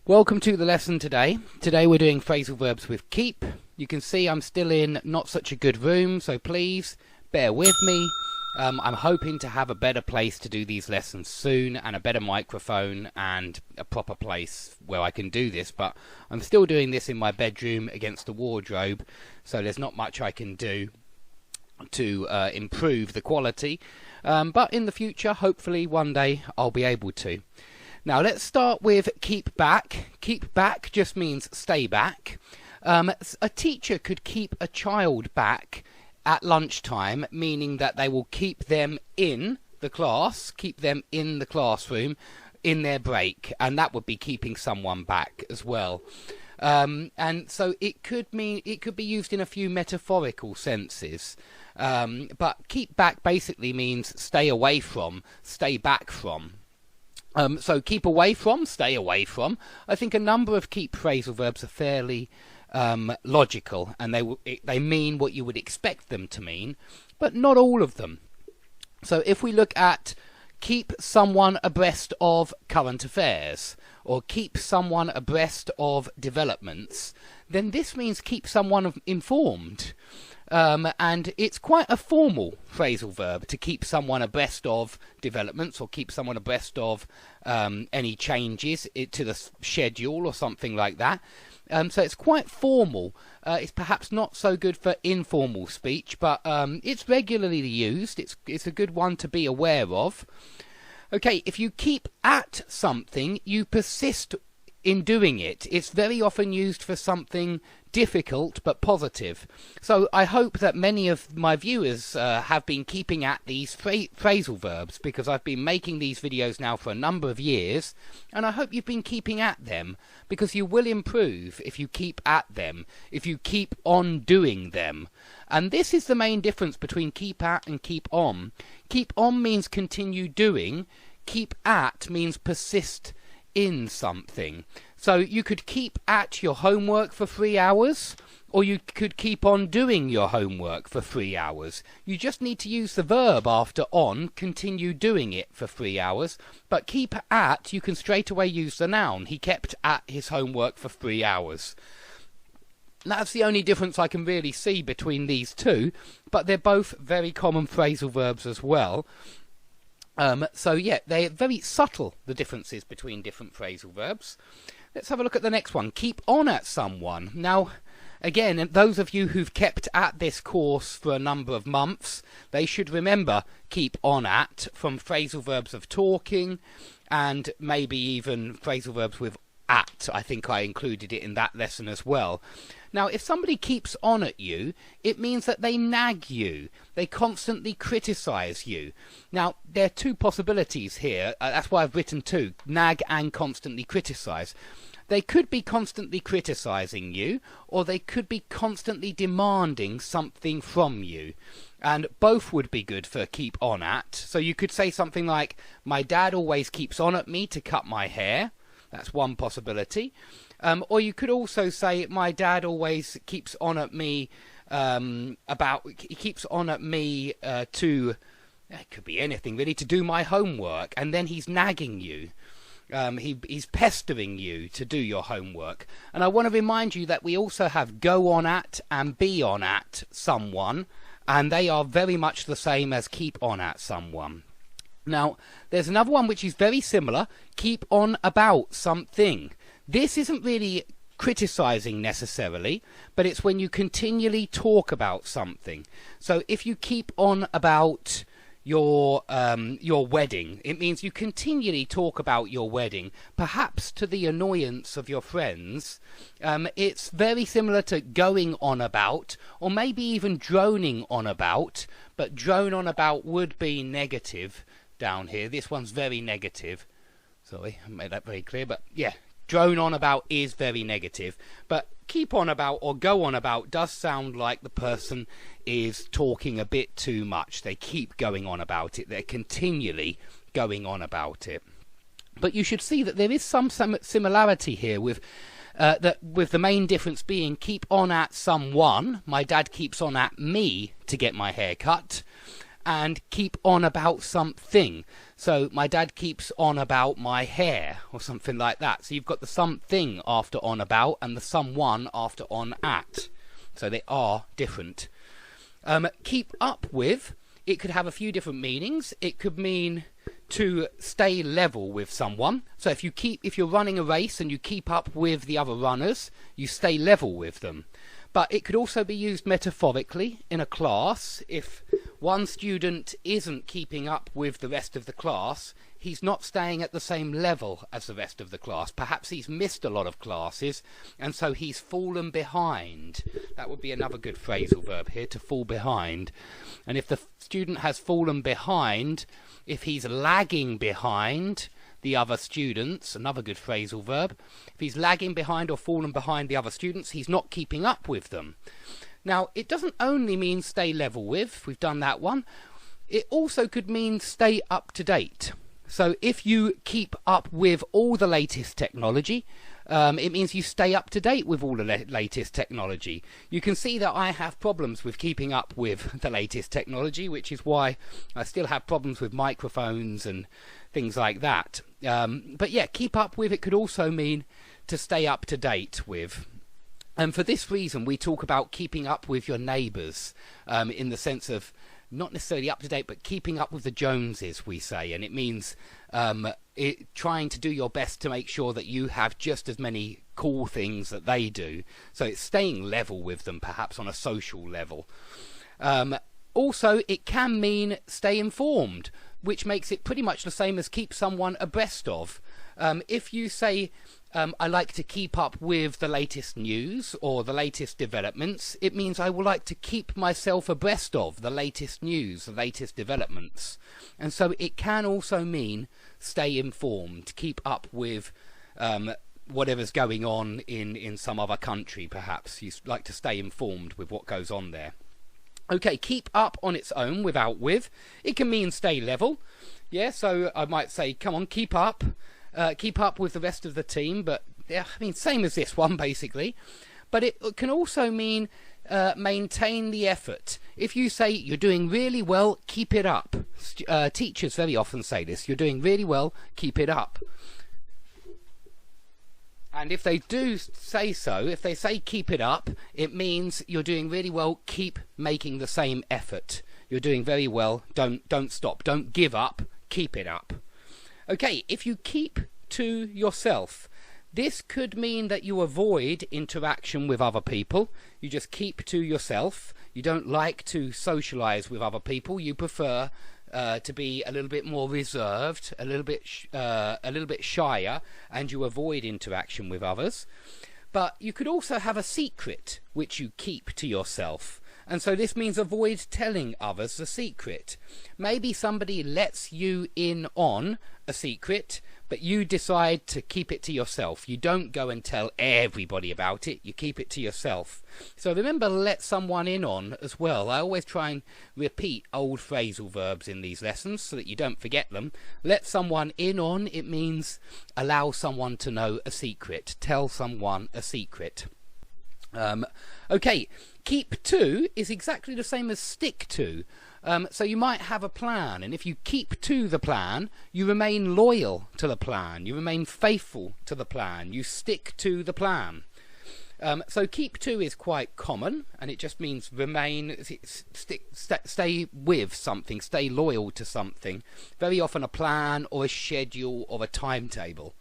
Welcome to the lesson today. Today we're doing phrasal verbs with keep. You can see I'm still in not such a good room, so please bear with me. I'm hoping to have a better place to do these lessons soon, and a better microphone and a proper place where I can do this, but I'm still doing this in my bedroom against the wardrobe, so there's not much I can do to improve the quality, but in the future, hopefully one day, I'll be able to. Now let's start with keep back. Keep back just means stay back. A teacher could keep a child back at lunchtime, meaning that they will keep them in the class, keep them in the classroom in their break, and that would be keeping someone back as well. And so it could be used in a few metaphorical senses. But keep back basically means stay away from, stay back from. So keep away from, stay away from. I think a number of keep phrasal verbs are fairly logical, and they mean what you would expect them to mean, but not all of them. So if we look at keep someone abreast of current affairs, or keep someone abreast of developments, then this means keep someone informed. And it's quite a formal phrasal verb to keep someone abreast of developments, or keep someone abreast of any changes to the schedule or something like that. So it's quite formal. It's perhaps not so good for informal speech, but it's regularly used. It's a good one to be aware of. Okay, if you keep at something, you persist in doing it. It's very often used for something difficult but positive. So I hope that many of my viewers have been keeping at these phrasal verbs, because I've been making these videos now for a number of years, and I hope you've been keeping at them, because you will improve if you keep at them, if you keep on doing them. And this is the main difference between keep at and keep on. Keep on means continue doing. Keep at means persist in something. So you could keep at your homework for 3 hours, or you could keep on doing your homework for 3 hours. You just need to use the verb after on, continue doing it for 3 hours. But keep at, you can straight away use the noun. He kept at his homework for 3 hours. That's the only difference I can really see between these two, but they're both very common phrasal verbs as well. So yeah, they're very subtle, the differences between different phrasal verbs. Let's have a look at the next one. Keep on at someone. Now, again, those of you who've kept at this course for a number of months, they should remember keep on at from phrasal verbs of talking, and maybe even phrasal verbs with at. I think I included it in that lesson as well. Now, if somebody keeps on at you, it means that they nag you. They constantly criticize you. Now, there are two possibilities here. That's why I've written two, nag and constantly criticize. They could be constantly criticizing you, or they could be constantly demanding something from you. And both would be good for keep on at. So you could say something like, my dad always keeps on at me to cut my hair. That's one possibility. Or you could also say, my dad always keeps on at me to, it could be anything really, to do my homework, and then he's nagging you. He's pestering you to do your homework. And I want to remind you that we also have go on at and be on at someone, and they are very much the same as keep on at someone. Now, there's another one which is very similar, keep on about something. This isn't really criticizing necessarily, but it's when you continually talk about something. So if you keep on about your wedding, it means you continually talk about your wedding, perhaps to the annoyance of your friends. It's very similar to going on about, or maybe even droning on about, but drone on about would be negative down here. This one's very negative. Sorry, I made that very clear, but yeah, drone on about is very negative. But keep on about or go on about does sound like the person is talking a bit too much. They keep going on about it. They're continually going on about it. But you should see that there is some similarity here with the main difference being keep on at someone. My dad keeps on at me to get my hair cut. and keep on about something. So my dad keeps on about my hair, or something like that. So you've got the something after on about and the someone after on at. So they are different. Keep up with, it could have a few different meanings. It could mean to stay level with someone. So if you're running a race and you keep up with the other runners, you stay level with them. But it could also be used metaphorically in a class. If one student isn't keeping up with the rest of the class, he's not staying at the same level as the rest of the class. Perhaps he's missed a lot of classes, and so he's fallen behind. That would be another good phrasal verb here, to fall behind. And if the student has fallen behind, if he's lagging behind the other students, another good phrasal verb. If he's lagging behind or fallen behind the other students, he's not keeping up with them. Now, it doesn't only mean stay level with, we've done that one. It also could mean stay up to date. So if you keep up with all the latest technology, it means you stay up to date with all the latest technology. You can see that I have problems with keeping up with the latest technology, which is why I still have problems with microphones and things like that. But yeah, keep up with, it could also mean to stay up to date with. And for this reason, we talk about keeping up with your neighbours, in the sense of not necessarily up to date, but keeping up with the Joneses, we say. And it means trying to do your best to make sure that you have just as many cool things that they do. So it's staying level with them, perhaps on a social level. Also, it can mean stay informed, which makes it pretty much the same as keep someone abreast of. If you say, I like to keep up with the latest news or the latest developments, it means I would like to keep myself abreast of the latest news, the latest developments. And so it can also mean stay informed, keep up with whatever's going on in some other country, perhaps. You like to stay informed with what goes on there. Okay, keep up on its own without with. It can mean stay level. Yeah, so I might say, come on, keep up with the rest of the team. But yeah, I mean, same as this one, basically. But it can also mean maintain the effort. If you say you're doing really well, keep it up. Teachers very often say this. You're doing really well, keep it up. And if they do say so, if they say keep it up, it means you're doing really well, keep making the same effort. You're doing very well, don't stop, don't give up, keep it up. Okay, if you keep to yourself, this could mean that you avoid interaction with other people. You just keep to yourself. You don't like to socialise with other people. You prefer to be a little bit more reserved, a little bit shyer, and you avoid interaction with others. But you could also have a secret which you keep to yourself. And so this means avoid telling others the secret. Maybe somebody lets you in on a secret, but you decide to keep it to yourself. You don't go and tell everybody about it, you keep it to yourself. So remember, let someone in on as well. I always try and repeat old phrasal verbs in these lessons so that you don't forget them. Let someone in on, it means allow someone to know a secret. Tell someone a secret. Okay, keep to is exactly the same as stick to. So you might have a plan, and if you keep to the plan, you remain loyal to the plan, you remain faithful to the plan, you stick to the plan. So keep to is quite common, and it just means remain, stay with something, stay loyal to something. Very often a plan or a schedule or a timetable.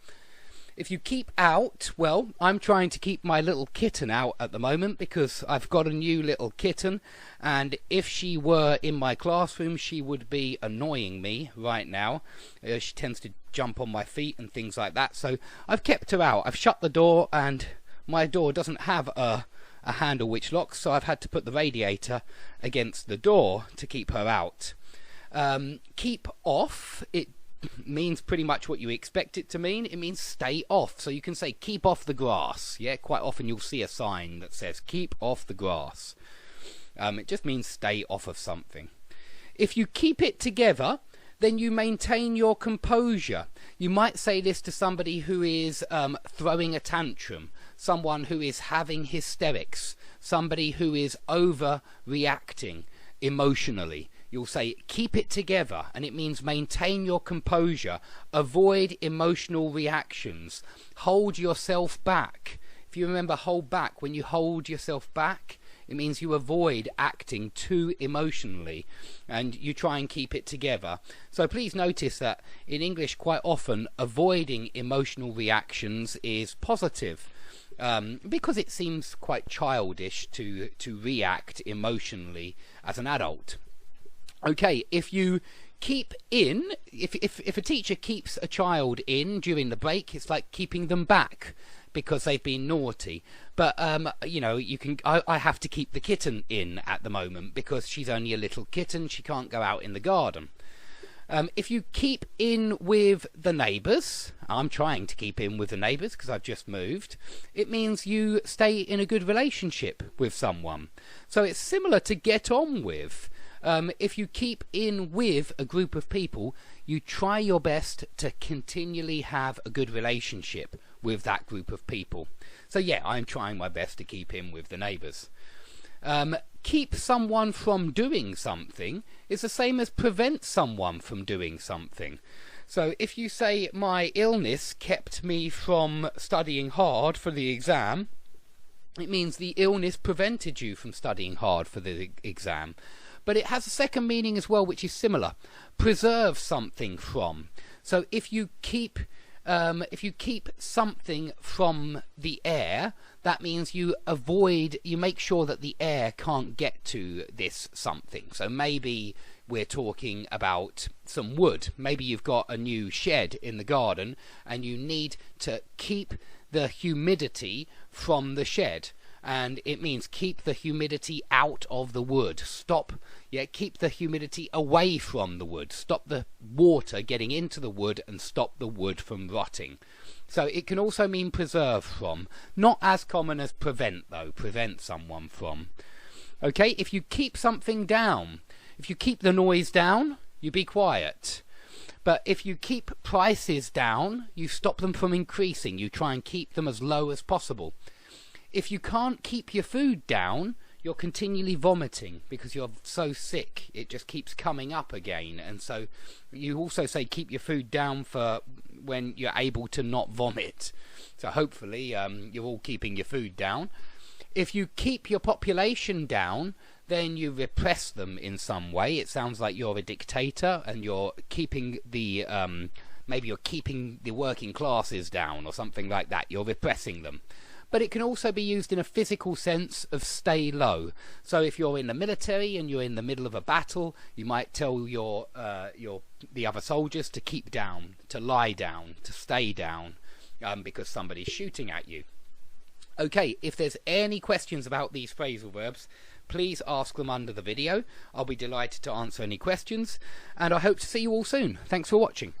If you keep out, well, I'm trying to keep my little kitten out at the moment because I've got a new little kitten, and if she were in my classroom, she would be annoying me right now. She tends to jump on my feet and things like that, so I've kept her out. I've shut the door, and my door doesn't have a handle which locks, so I've had to put the radiator against the door to keep her out. Keep off, it means pretty much what you expect it to mean. It means stay off. So you can say keep off the grass. Yeah, quite often you'll see a sign that says keep off the grass. It just means stay off of something. If you keep it together, then you maintain your composure. You might say this to somebody who is throwing a tantrum, someone who is having hysterics, somebody who is overreacting emotionally. you'll say keep it together, and it means maintain your composure, avoid emotional reactions, hold yourself back. If you remember hold back, when you hold yourself back, it means you avoid acting too emotionally and you try and keep it together. So please notice that in English quite often avoiding emotional reactions is positive, because it seems quite childish to react emotionally as an adult. Okay, if you keep in, if a teacher keeps a child in during the break, it's like keeping them back because they've been naughty. But you know, I have to keep the kitten in at the moment because she's only a little kitten, she can't go out in the garden. If you keep in with the neighbours, I'm trying to keep in with the neighbours because I've just moved, it means you stay in a good relationship with someone. So it's similar to get on with. If you keep in with a group of people, you try your best to continually have a good relationship with that group of people. So yeah, I'm trying my best to keep in with the neighbours. Keep someone from doing something is the same as prevent someone from doing something. So if you say my illness kept me from studying hard for the exam, it means the illness prevented you from studying hard for the exam. But it has a second meaning as well, which is similar. Preserve something from. So if you keep something from the air, that means you make sure that the air can't get to this something. So maybe we're talking about some wood. Maybe you've got a new shed in the garden and you need to keep the humidity from the shed. And it means keep the humidity out of the wood. Keep the humidity away from the wood. Stop the water getting into the wood and stop the wood from rotting. So it can also mean preserve from. Not as common as prevent though. Prevent someone from. Okay, if you keep something down, if you keep the noise down, you be quiet. But if you keep prices down, you stop them from increasing. You try and keep them as low as possible. If you can't keep your food down, you're continually vomiting because you're so sick. It just keeps coming up again. And so you also say keep your food down for when you're able to not vomit. So hopefully you're all keeping your food down. If you keep your population down, then you repress them in some way. It sounds like you're a dictator and you're keeping the maybe you're keeping the working classes down or something like that. You're repressing them. But it can also be used in a physical sense of stay low. So if you're in the military and you're in the middle of a battle, you might tell the other soldiers to keep down, to lie down, to stay down, because somebody's shooting at you. Okay, if there's any questions about these phrasal verbs, please ask them under the video. I'll be delighted to answer any questions, and I hope to see you all soon. Thanks for watching.